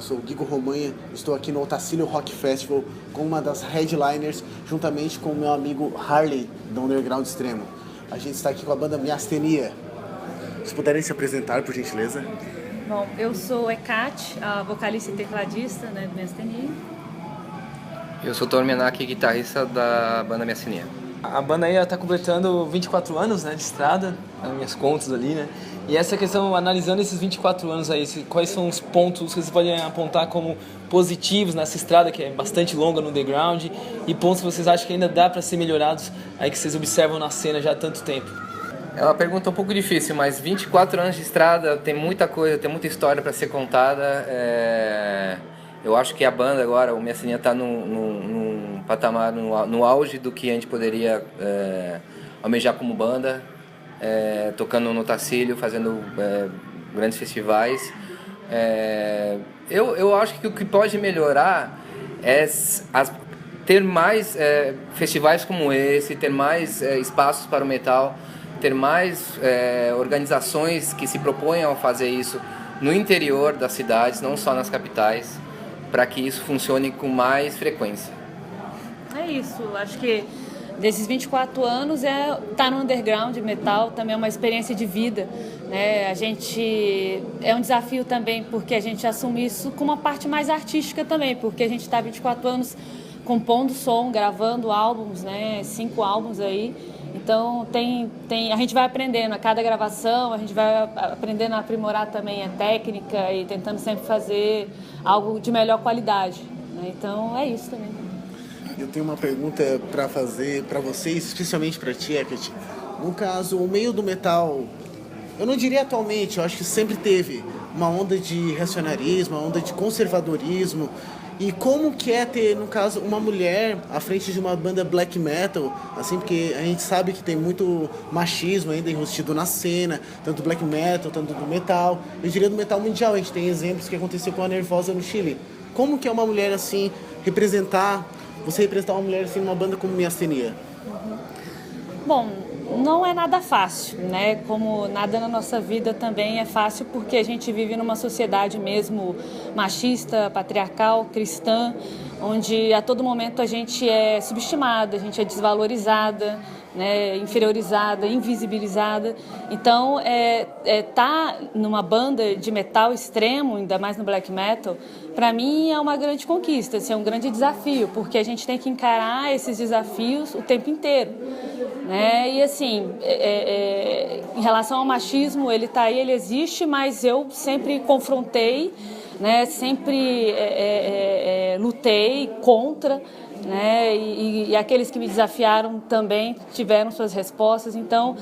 sou o Guigo Romanha, estou aqui no Otacílio Rock Festival com uma das headliners, juntamente com o meu amigo Harley, do Underground Extremo. A gente está aqui com a banda Miastenia. Vocês puderem se apresentar, por gentileza? Bom, eu sou Ecate, a vocalista e tecladista, né, do Miastenia. Eu sou o Thor Menak, guitarrista da banda Miastenia. A banda aí está completando 24 anos, né, de estrada, nas minhas contas ali, né? E essa questão, analisando esses 24 anos aí, quais são os pontos que vocês podem apontar como positivos nessa estrada, que é bastante longa no underground, e pontos que vocês acham que ainda dá para ser melhorados, aí que vocês observam na cena já há tanto tempo? É uma pergunta um pouco difícil, mas 24 anos de estrada, tem muita coisa, tem muita história para ser contada. Eu acho que a banda agora, o Miastenia, está num patamar, no auge do que a gente poderia almejar como banda, tocando no Otacílio, fazendo grandes festivais. Eu acho que o que pode melhorar é ter mais festivais como esse, ter mais espaços para o metal, ter mais organizações que se proponham a fazer isso no interior das cidades, não só nas capitais, para que isso funcione com mais frequência. É isso, acho que desses 24 anos tá no underground metal, também é uma experiência de vida, né? A gente é um desafio também, porque a gente assume isso com uma parte mais artística também, porque a gente está 24 anos compondo som, gravando álbuns, né? 5 álbuns aí. Então a gente vai aprendendo a cada gravação, a gente vai aprendendo a aprimorar também a técnica e tentando sempre fazer algo de melhor qualidade, né? Então é isso também. Eu tenho uma pergunta para fazer para vocês, especialmente para ti, Hecate. No caso, o meio do metal, eu não diria atualmente, eu acho que sempre teve uma onda de reacionarismo, uma onda de conservadorismo. E como que é ter, no caso, uma mulher à frente de uma banda black metal, assim, porque a gente sabe que tem muito machismo ainda enrustido na cena, tanto do black metal, tanto do metal. Eu diria do metal mundial, a gente tem exemplos que aconteceu com a Nervosa no Chile. Como que é uma mulher assim, você representar uma mulher assim numa banda como Miastenia? Bom, não é nada fácil, né? Como nada na nossa vida também é fácil, porque a gente vive numa sociedade mesmo machista, patriarcal, cristã, onde a todo momento a gente é subestimada, a gente é desvalorizada, né? Inferiorizada, invisibilizada. Então, tá numa banda de metal extremo, ainda mais no black metal, para mim é uma grande conquista, assim, é um grande desafio, porque a gente tem que encarar esses desafios o tempo inteiro, né? E assim, em relação ao machismo, ele tá aí, ele existe, mas eu sempre confrontei, né? Sempre lutei contra, né? E aqueles que me desafiaram também tiveram suas respostas. Então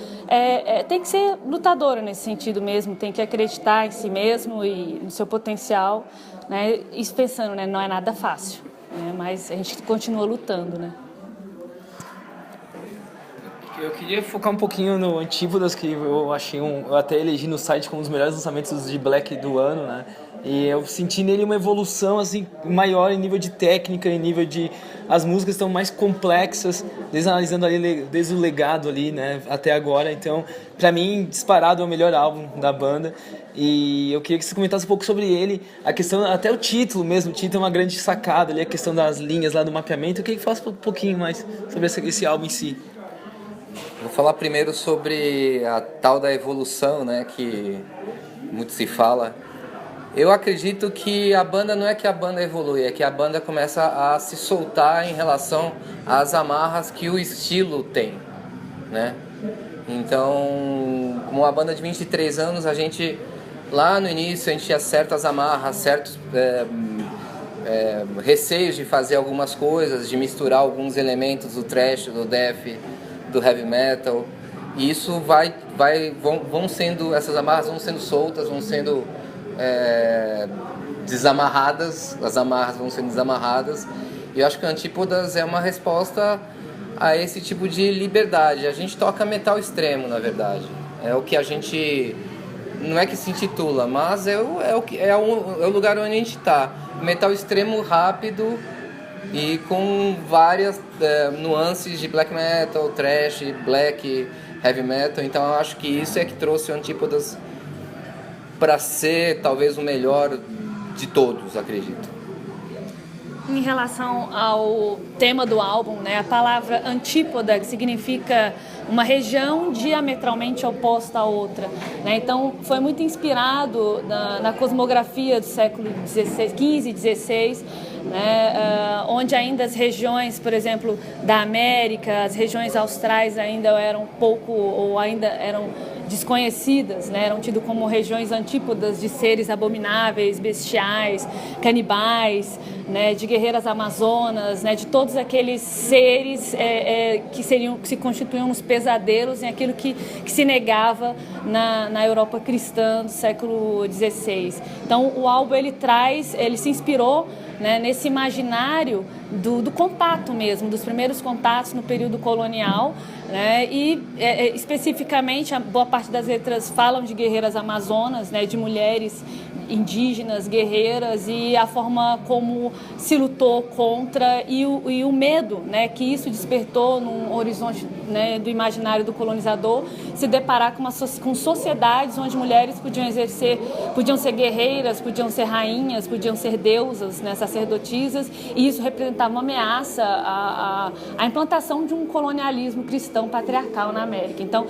tem que ser lutadora nesse sentido mesmo, tem que acreditar em si mesmo e no seu potencial, né? Isso pensando, né? Não é nada fácil, né? Mas a gente continua lutando, né? Eu queria focar um pouquinho no Antípodas, que eu achei eu até elegi no site como um dos melhores lançamentos de Black do ano, né? E eu senti nele uma evolução assim maior em nível de técnica, em nível de as músicas estão mais complexas, analisando ali desde o legado ali, né, até agora. Então, para mim, disparado é o melhor álbum da banda. E eu queria que você comentasse um pouco sobre ele, a questão, até o título mesmo, o título é uma grande sacada ali, a questão das linhas lá do mapeamento. Eu queria que falasse um pouquinho mais sobre esse álbum em si. Vou falar primeiro sobre a tal da evolução, né, que muito se fala. Eu acredito que a banda não é que a banda evolui, é que a banda começa a se soltar em relação às amarras que o estilo tem, né? Então, como uma banda de 23 anos, a gente, lá no início, a gente tinha certas amarras, certos receios de fazer algumas coisas, de misturar alguns elementos do thrash, do death, do heavy metal. E isso essas amarras vão sendo soltas, vão sendo desamarradas, as amarras vão sendo desamarradas, e eu acho que o Antípodas é uma resposta a esse tipo de liberdade. A gente toca metal extremo, na verdade, é o que a gente, não é que se intitula, mas é o lugar onde a gente está, metal extremo rápido e com várias nuances de black metal, thrash, black, heavy metal. Então eu acho que isso é que trouxe o Antípodas para ser talvez o melhor de todos, acredito. Em relação ao tema do álbum, né, a palavra antípoda, que significa uma região diametralmente oposta à outra, né? Então foi muito inspirado na cosmografia do século XV e XVI, né, onde ainda as regiões, por exemplo, da América, as regiões austrais ainda eram pouco ou ainda eram desconhecidas, né? Eram tidas como regiões antípodas de seres abomináveis, bestiais, canibais, né? De guerreiras amazonas, né? De todos aqueles seres que se constituíam nos pesadelos em aquilo que se negava na Europa cristã do século XVI. Então o álbum ele se inspirou, né, nesse imaginário do contato mesmo, dos primeiros contatos no período colonial, né, e especificamente a boa parte das letras falam de guerreiras amazonas, né, de mulheres indígenas, guerreiras, e a forma como se lutou contra e o medo, né, que isso despertou num horizonte, né, do imaginário do colonizador, se deparar com sociedades onde mulheres podiam ser guerreiras, podiam ser rainhas, podiam ser deusas, né, sacerdotisas, e isso representava uma ameaça à implantação de um colonialismo cristão patriarcal na América. Então,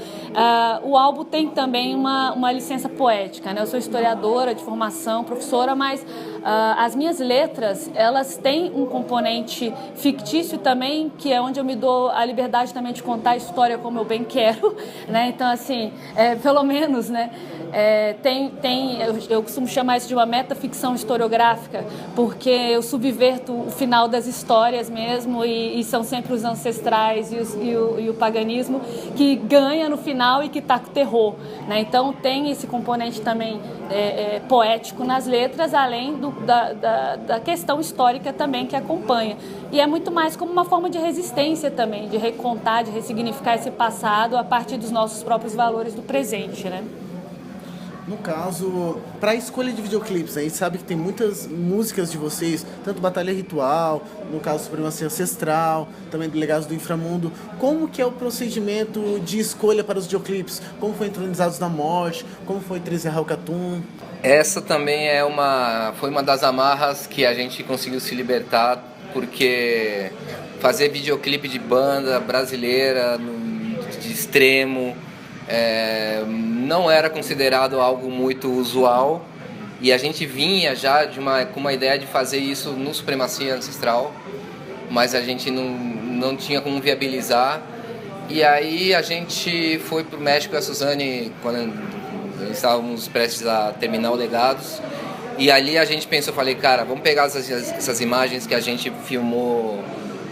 o álbum tem também uma licença poética, né? Eu sou historiadora de formação, professora, mas as minhas letras, elas têm um componente fictício também, que é onde eu me dou a liberdade também de contar a história como eu bem quero, né? Então, assim, pelo menos, né, eu costumo chamar isso de uma metaficção historiográfica, porque eu subverto o final das histórias mesmo, e são sempre os ancestrais e o paganismo que ganha no final e que taca o terror, né? Então tem esse componente também poético nas letras, além da questão histórica também que acompanha. E é muito mais como uma forma de resistência também, de recontar, de ressignificar esse passado a partir dos nossos próprios valores do presente, né? No caso, para a escolha de videoclipes, a gente sabe que tem muitas músicas de vocês, tanto Batalha Ritual, no caso Supremacia Ancestral, também do Legados do Inframundo. Como que é o procedimento de escolha para os videoclipes? Como foi Entronizados na Morte? Como foi 13 Halcatum? Essa também foi uma das amarras que a gente conseguiu se libertar, porque fazer videoclipe de banda brasileira, de extremo, não era considerado algo muito usual, e a gente vinha já com uma ideia de fazer isso no Supremacia Ancestral, mas a gente não tinha como viabilizar, e aí a gente foi pro México, a Suzane, quando estávamos prestes a terminar o Legados, e ali a gente pensou, falei, cara, vamos pegar essas imagens que a gente filmou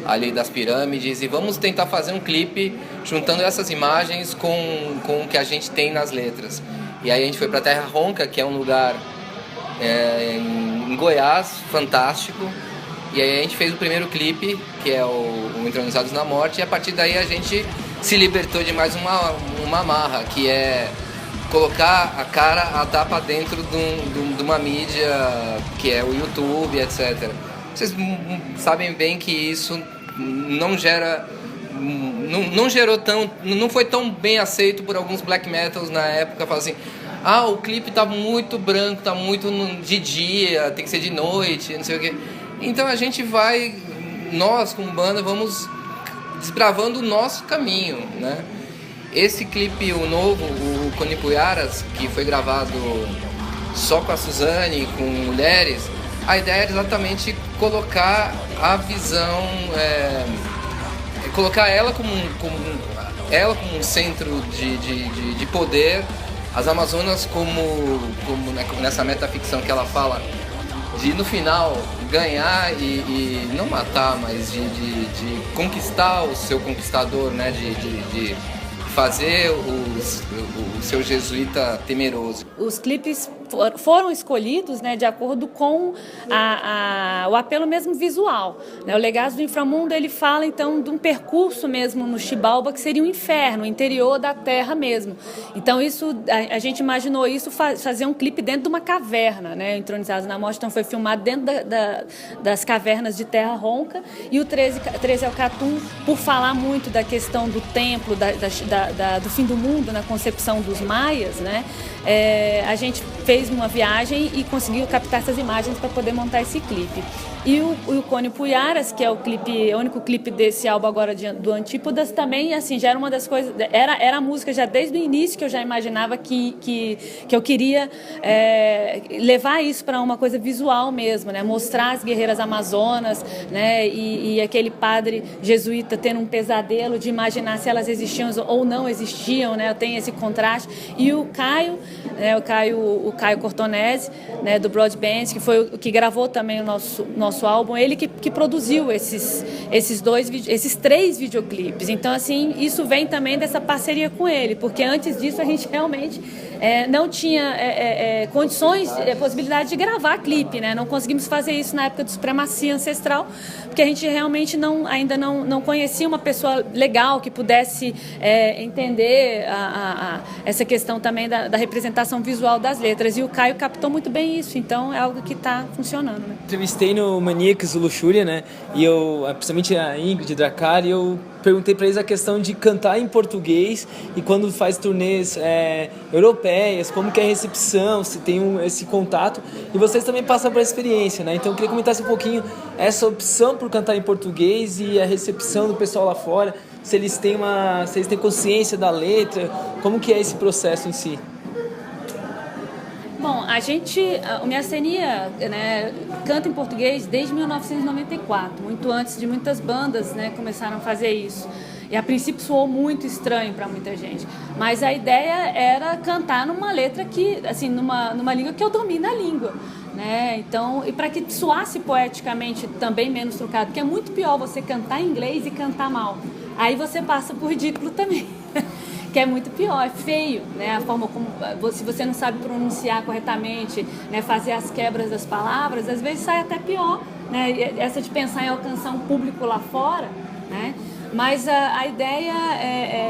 ali das pirâmides e vamos tentar fazer um clipe juntando essas imagens com o que a gente tem nas letras. E aí a gente foi para Terra Ronca, que é um lugar em Goiás, fantástico, e aí a gente fez o primeiro clipe, que é o Entronizados na Morte, e a partir daí a gente se libertou de mais uma amarra, que é colocar a cara, a tapa dentro de uma mídia que é o YouTube, etc. Vocês sabem bem que isso não foi tão bem aceito por alguns black metals na época. Falam assim, o clipe tá muito branco, tá muito de dia, tem que ser de noite, não sei o quê. Então a gente nós como banda vamos desbravando o nosso caminho, né? Esse clipe, o novo, o Conipuyaras, que foi gravado só com a Suzane, com mulheres, a ideia era exatamente colocar a visão, colocar ela como um centro de poder, as Amazonas como nessa metaficção que ela fala, de no final ganhar e não matar, mas de conquistar o seu conquistador, né? De fazer o seu jesuíta temeroso. Os clipes foram escolhidos, né, de acordo com o apelo mesmo visual, né? O Legados do Inframundo, ele fala então de um percurso mesmo no Xibalba que seria um inferno, o interior da terra mesmo. Então isso, a gente imaginou isso, fazer um clipe dentro de uma caverna, né? Entronizados na Morte, então foi filmado dentro das cavernas de Terra Ronca, e o 13 Halcatum, por falar muito da questão do templo, do fim do mundo na concepção dos maias, né? A gente fez fez uma viagem e conseguiu captar essas imagens para poder montar esse clipe. E o Cone Puyaras, que é o único clipe desse álbum agora do Antípodas, também assim, já era uma das coisas, era a música já desde o início que eu já imaginava que eu queria levar isso para uma coisa visual mesmo, né? Mostrar as guerreiras amazonas, né? E aquele padre jesuíta tendo um pesadelo de imaginar se elas existiam ou não existiam, né? Eu tenho esse contraste. E o Caio, né? o Caio Cortonese, né? Do Broadband, que foi o que gravou também o nosso álbum, ele que produziu esses 3 videoclipes. Então, assim, isso vem também dessa parceria com ele, porque antes disso a gente realmente não tinha condições, possibilidade de gravar clipe, né? Não conseguimos fazer isso na época do Supremacia Ancestral, porque a gente realmente ainda não conhecia uma pessoa legal que pudesse entender essa questão também da representação visual das letras. E o Caio captou muito bem isso, então é algo que está funcionando, né? Entrevistei no Maníacos do Luxúria, né? E eu, principalmente a Ingrid Dracar, e eu perguntei para eles a questão de cantar em português e quando faz turnês europeias, como que é a recepção, se tem esse contato. E vocês também passam por essa experiência, né? Então eu queria comentar um pouquinho essa opção por cantar em português e a recepção do pessoal lá fora, se eles têm consciência da letra, como que é esse processo em si. Bom, o Miacenia, né, canta em português desde 1994, muito antes de muitas bandas, né, começaram a fazer isso. E a princípio soou muito estranho para muita gente, mas a ideia era cantar numa letra que, assim, numa língua que eu domino a língua, né? Então, e para que soasse poeticamente também menos trucado, porque é muito pior você cantar em inglês e cantar mal. Aí você passa por ridículo também. Que é muito pior, é feio, né? A forma como, se você não sabe pronunciar corretamente, né? Fazer as quebras das palavras, às vezes sai até pior, né? Essa de pensar em alcançar um público lá fora, né? Mas a ideia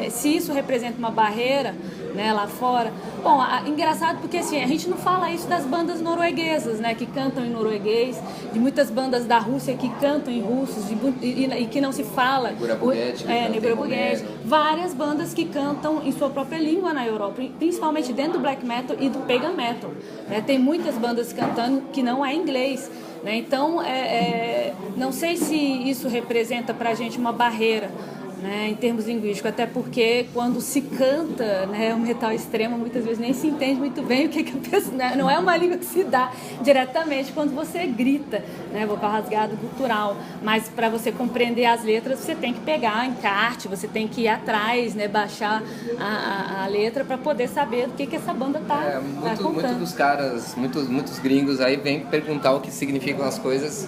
se isso representa uma barreira, né, lá fora. Bom, engraçado porque assim, a gente não fala isso das bandas norueguesas, né, que cantam em norueguês, de muitas bandas da Rússia que cantam em russo e que não se fala. Negura-Buguete, várias bandas que cantam em sua própria língua na Europa, principalmente dentro do black metal e do pagan metal, né? Tem muitas bandas cantando que não é inglês, né? Então, não sei se isso representa pra gente uma barreira, né, em termos linguísticos, até porque quando se canta, né, o metal extremo, muitas vezes nem se entende muito bem o que a pessoa, né, não é uma língua que se dá diretamente quando você grita, né, vocal rasgado, gutural, mas para você compreender as letras você tem que pegar encarte, você tem que ir atrás, né, baixar a letra para poder saber do que essa banda tá contando. Muitos dos caras, muitos gringos aí vêm perguntar o que significam as coisas.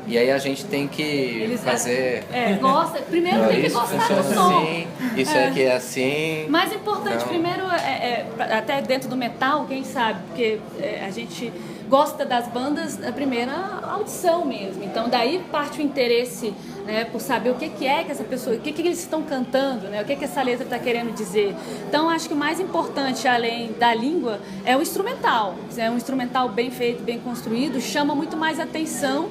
E aí a gente tem que fazer... Primeiro tem que gostar do som. Assim, isso aqui é assim... Mais importante, então... primeiro, até dentro do metal, quem sabe, porque a gente gosta das bandas na primeira audição mesmo. Então daí parte o interesse, né, por saber o que é que essa pessoa, o que eles estão cantando, né, o que essa letra está querendo dizer. Então acho que o mais importante, além da língua, é o instrumental. É um instrumental bem feito, bem construído, chama muito mais atenção,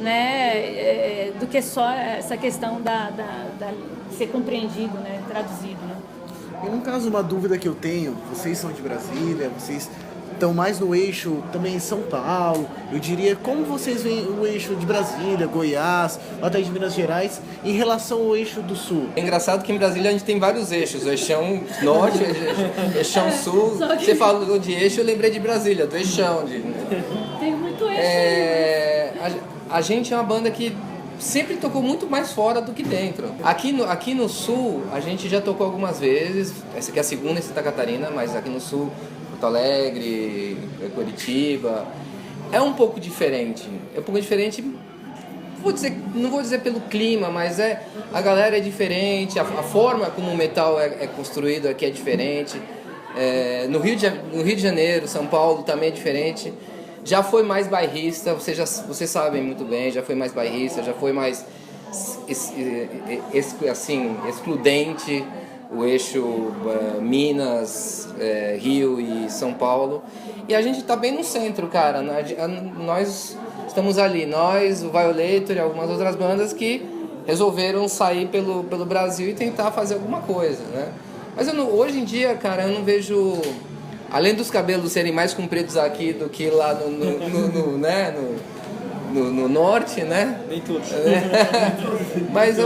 né, do que só essa questão da ser compreendido, né, traduzido, né. E no caso, uma dúvida que eu tenho, vocês são de Brasília, vocês estão mais no eixo também em São Paulo, eu diria, como vocês veem o eixo de Brasília, Goiás, até de Minas Gerais, em relação ao eixo do Sul? É engraçado que em Brasília a gente tem vários eixos, o eixão norte, o eixão sul. Você falou de eixo, eu lembrei de Brasília, do eixão. Tem muito eixo aí, né? A gente é uma banda que sempre tocou muito mais fora do que dentro. Aqui no Sul, a gente já tocou algumas vezes, essa aqui é a segunda em Santa Catarina, mas aqui no Sul, Porto Alegre, Curitiba, é um pouco diferente. Não vou dizer pelo clima, mas a galera é diferente, a forma como o metal é construído aqui é diferente. No Rio de Janeiro, São Paulo também é diferente. Já foi mais bairrista, vocês sabem muito bem, já foi mais bairrista, já foi mais excludente, o eixo Minas, Rio e São Paulo. E a gente tá bem no centro, cara. Nós estamos ali, o Violator e algumas outras bandas que resolveram sair pelo Brasil e tentar fazer alguma coisa, né? Mas hoje em dia, cara, eu não vejo além dos cabelos serem mais compridos aqui do que lá né, no norte, né? Nem todos. Mas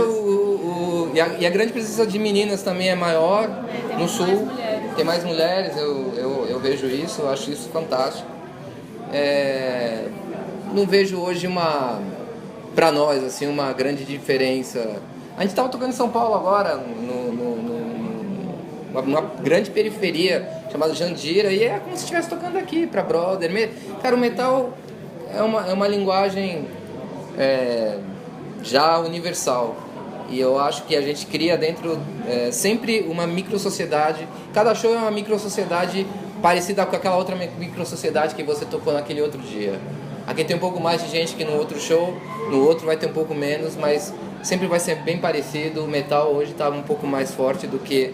e a grande presença de meninas também é maior no sul. Tem mais mulheres, eu vejo isso, eu acho isso fantástico. Não vejo hoje pra nós, assim, uma grande diferença. A gente estava tocando em São Paulo agora, numa grande periferia chamada Jandira, e é como se estivesse tocando aqui pra brother. Cara, o metal é uma linguagem já universal. E eu acho que a gente cria dentro sempre uma micro-sociedade. Cada show é uma micro-sociedade parecida com aquela outra micro-sociedade que você tocou naquele outro dia. Aqui tem um pouco mais de gente que no outro show, no outro vai ter um pouco menos, mas sempre vai ser bem parecido. O metal hoje está um pouco mais forte do que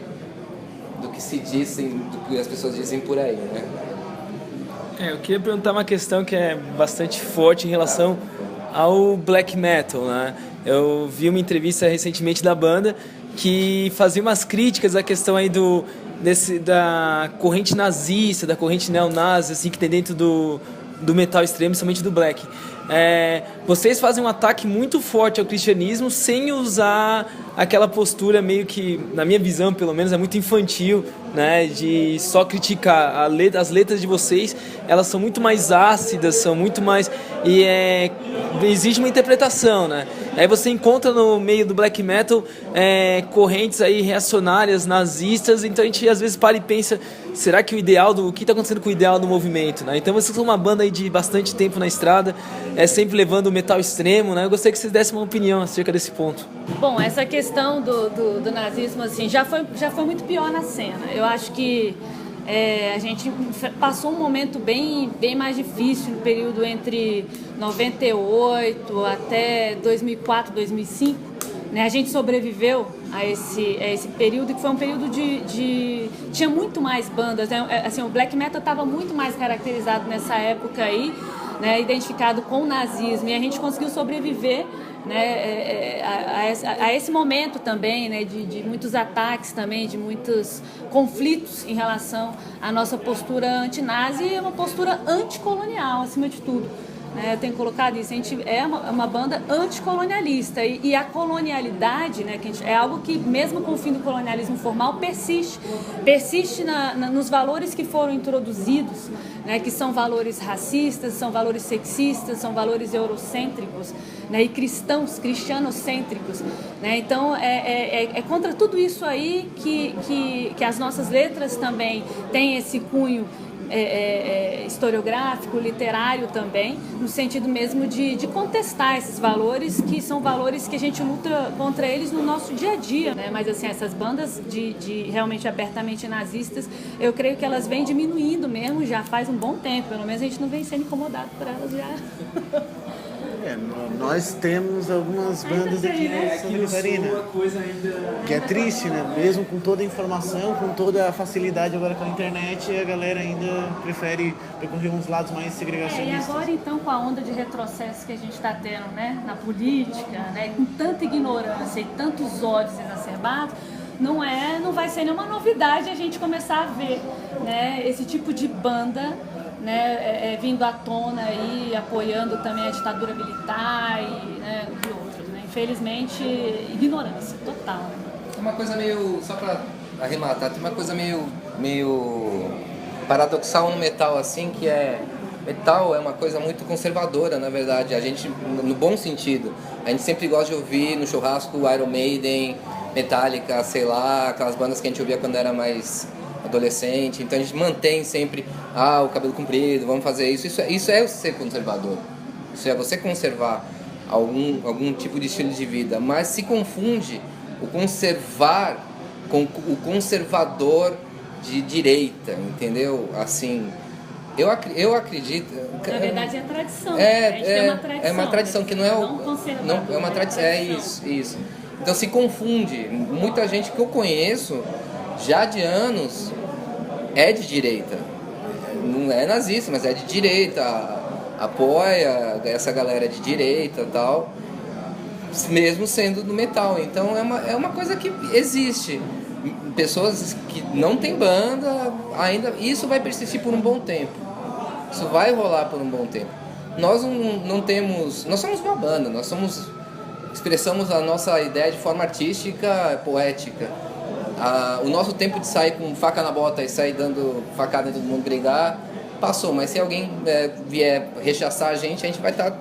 se dizem, do que as pessoas dizem por aí, né? Eu queria perguntar uma questão que é bastante forte em relação ao black metal, né? Eu vi uma entrevista recentemente da banda que fazia umas críticas à questão aí da corrente nazista, da corrente neonazi, assim, que tem dentro do metal extremo, somente do black. Vocês fazem um ataque muito forte ao cristianismo sem usar aquela postura meio que, na minha visão pelo menos, é muito infantil, né, de só criticar. As letras de vocês, elas são muito mais ácidas, são muito mais... e exige uma interpretação, né? Aí você encontra no meio do black metal correntes aí reacionárias, nazistas, então a gente às vezes para e pensa, será que o que está acontecendo com o ideal do movimento, né? Então vocês são uma banda aí de bastante tempo na estrada, sempre levando o metal extremo, né? Eu gostaria que vocês dessem uma opinião acerca desse ponto. Bom, essa questão do nazismo, assim, já foi muito pior na cena. Eu acho que a gente passou um momento bem mais difícil no período entre 98 até 2004, 2005. Né? A gente sobreviveu a esse período, que foi um período tinha muito mais bandas, né? Assim, o black metal estava muito mais caracterizado nessa época aí, né? Identificado com o nazismo, e a gente conseguiu sobreviver, né, a esse momento também, né, de muitos ataques também, de muitos conflitos em relação à nossa postura anti-nazi e uma postura anticolonial, acima de tudo. Eu tenho colocado isso, a gente é uma banda anticolonialista e a colonialidade, né, é algo que mesmo com o fim do colonialismo formal persiste nos valores que foram introduzidos, né, que são valores racistas, são valores sexistas, são valores eurocêntricos, né, e cristianocêntricos, né? Então é contra tudo isso aí que as nossas letras também têm esse cunho historiográfico, literário também, no sentido mesmo de contestar esses valores, que são valores que a gente luta contra eles no nosso dia a dia, né? Mas assim, essas bandas de realmente abertamente nazistas, eu creio que elas vêm diminuindo mesmo já faz um bom tempo, pelo menos a gente não vem sendo incomodado por elas já. Nós temos algumas bandas aqui em Santa Catarina, que é triste, né? Mesmo com toda a informação, com toda a facilidade agora com a internet, a galera ainda prefere percorrer uns lados mais segregacionistas. E agora então, com a onda de retrocesso que a gente está tendo, né, na política, né, com tanta ignorância e tantos ódios exacerbados, não vai ser nenhuma novidade a gente começar a ver, né, esse tipo de banda, né, vindo à tona aí, apoiando também a ditadura militar e outros, né? Infelizmente, ignorância total. Tem uma coisa meio, só para arrematar, tem uma coisa meio paradoxal no metal, assim, que metal é uma coisa muito conservadora, na verdade, a gente, no bom sentido, a gente sempre gosta de ouvir no churrasco Iron Maiden, Metallica, sei lá, aquelas bandas que a gente ouvia quando era mais adolescente, então a gente mantém sempre o cabelo comprido, vamos fazer isso é ser conservador, isso é você conservar algum tipo de estilo de vida, mas se confunde o conservar com o conservador de direita, entendeu? Assim, eu acredito... Na verdade é a tradição, é uma tradição que não é é uma tradição, isso. Então se confunde, muita gente que eu conheço já de anos é de direita, não é nazista, mas é de direita, apoia essa galera de direita e tal, mesmo sendo do metal. Então é uma coisa que existe, pessoas que não tem banda ainda, isso vai persistir por um bom tempo. Isso vai rolar por um bom tempo. Nós não temos, nós somos uma banda, expressamos a nossa ideia de forma artística, poética. O nosso tempo de sair com faca na bota e sair dando facada em todo mundo, brigar, passou. Mas se alguém vier rechaçar a gente vai estar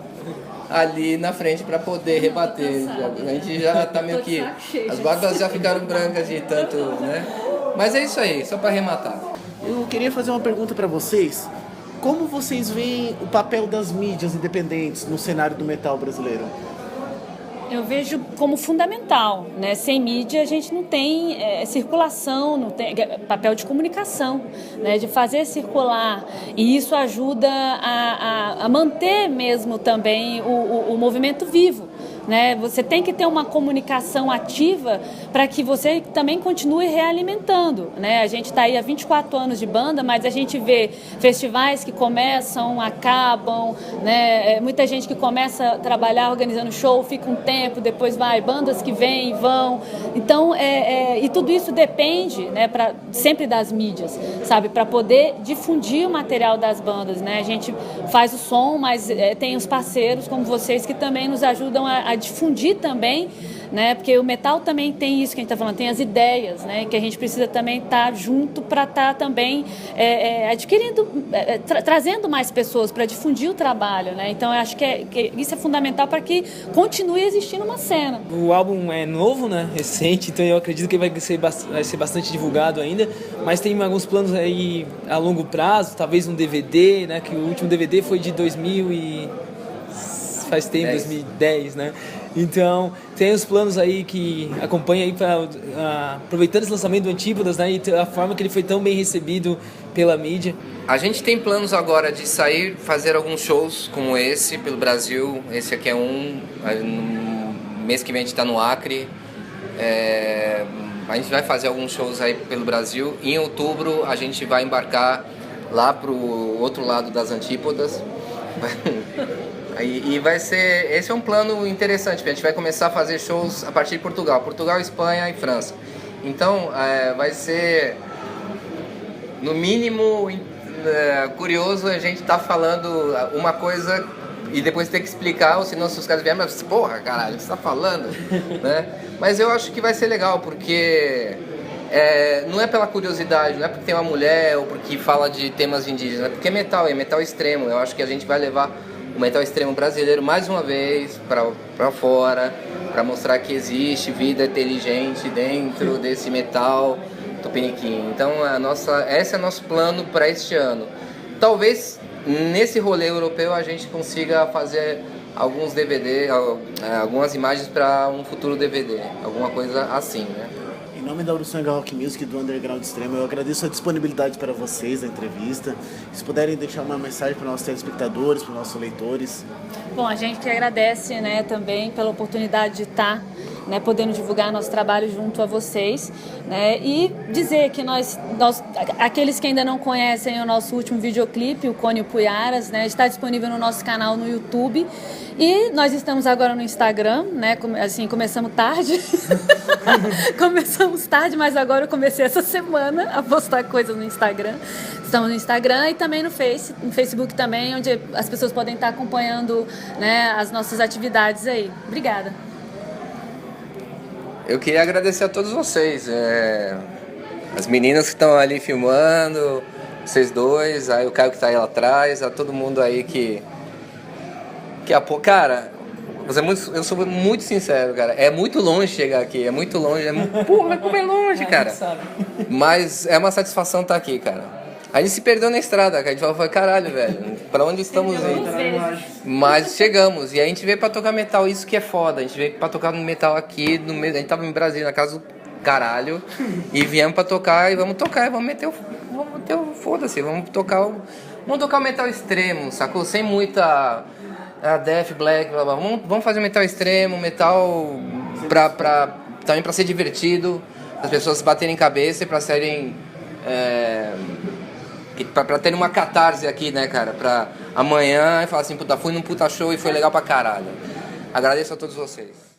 ali na frente para poder rebater. A gente já está meio que... As barbas já ficaram brancas de tanto, né? Mas é isso aí, só para arrematar. Eu queria fazer uma pergunta para vocês. Como vocês veem o papel das mídias independentes no cenário do metal brasileiro? Eu vejo como fundamental, né? Sem mídia a gente não tem circulação, não tem papel de comunicação, né? De fazer circular, e isso ajuda a manter mesmo também o movimento vivo, né? Você tem que ter uma comunicação ativa para que você também continue realimentando, né? A gente está aí há 24 anos de banda, mas a gente vê festivais que começam, acabam, né? Muita gente que começa a trabalhar organizando show, fica um tempo, depois bandas que vêm e vão. Então, e tudo isso depende, né, sempre das mídias, sabe? Para poder difundir o material das bandas, né? A gente faz o som, mas tem os parceiros como vocês que também nos ajudam a difundir também, né? Porque o metal também tem isso que a gente está falando, tem as ideias, né? Que a gente precisa também estar junto para estar também adquirindo, trazendo mais pessoas para difundir o trabalho, né? Então eu acho que isso é fundamental para que continue existindo uma cena. O álbum é novo, né? Recente, então eu acredito que vai ser bastante divulgado ainda, mas tem alguns planos aí a longo prazo, talvez um DVD, né? Que o último DVD foi de 2010, né? Então, tem os planos aí que acompanham aí aproveitando esse lançamento do Antípodas, né? E a forma que ele foi tão bem recebido pela mídia. A gente tem planos agora de sair, fazer alguns shows como esse pelo Brasil. Esse aqui é no mês que vem a gente está no Acre. A gente vai fazer alguns shows aí pelo Brasil. Em outubro a gente vai embarcar lá pro outro lado das Antípodas. E vai ser... Esse é um plano interessante, porque a gente vai começar a fazer shows a partir de Portugal, Espanha e França. Então, vai ser, no mínimo, curioso a gente estar falando uma coisa e depois ter que explicar, ou senão se os caras vierem, mas porra, caralho, o que você está falando? Né? Mas eu acho que vai ser legal, porque não é pela curiosidade, não é porque tem uma mulher ou porque fala de temas indígenas, é porque é metal extremo. Eu acho que a gente vai levar o metal extremo brasileiro mais uma vez para fora, para mostrar que existe vida inteligente dentro desse metal tupiniquim. Então esse é o nosso plano para este ano. Talvez nesse rolê europeu a gente consiga fazer alguns DVD, algumas imagens para um futuro DVD, alguma coisa assim, né? Em nome da Uruçanga Rock Music e do Underground Extremo, eu agradeço a disponibilidade para vocês da entrevista. Se puderem deixar uma mensagem para os nossos telespectadores, para os nossos leitores. Bom, a gente que agradece, né, também pela oportunidade de estar, né, podendo divulgar nosso trabalho junto a vocês, né, e dizer que nós, aqueles que ainda não conhecem o nosso último videoclipe, o Cone Puiaras, né, está disponível no nosso canal no YouTube, e nós estamos agora no Instagram, né, assim, começamos tarde, começamos tarde, mas agora eu comecei essa semana a postar coisas no Instagram. Estamos no Instagram e também no Facebook também, onde as pessoas podem estar acompanhando, né, as nossas atividades aí. Obrigada. Eu queria agradecer a todos vocês, as meninas que estão ali filmando, vocês dois, aí o Caio que está aí lá atrás, a todo mundo aí que cara, eu sou muito sincero, cara, é muito longe chegar aqui, é muito longe, porra, como é longe, cara, mas é uma satisfação estar aqui, cara. A gente se perdeu na estrada, cara. A gente falou, caralho, velho, pra onde estamos indo? Mas chegamos, e a gente veio pra tocar metal, isso que é foda. A gente veio pra tocar no metal aqui, no meio, a gente tava em Brasília, na casa do caralho, e viemos pra tocar, e vamos tocar, e vamos meter o foda-se, vamos tocar o metal extremo, sacou? Sem muita death, black, blá, blá. Vamos fazer metal extremo, metal também pra ser divertido, as pessoas baterem cabeça e pra serem... Pra ter uma catarse aqui, né, cara? Pra amanhã e falar assim, puta, fui num puta show e foi legal pra caralho. Agradeço a todos vocês.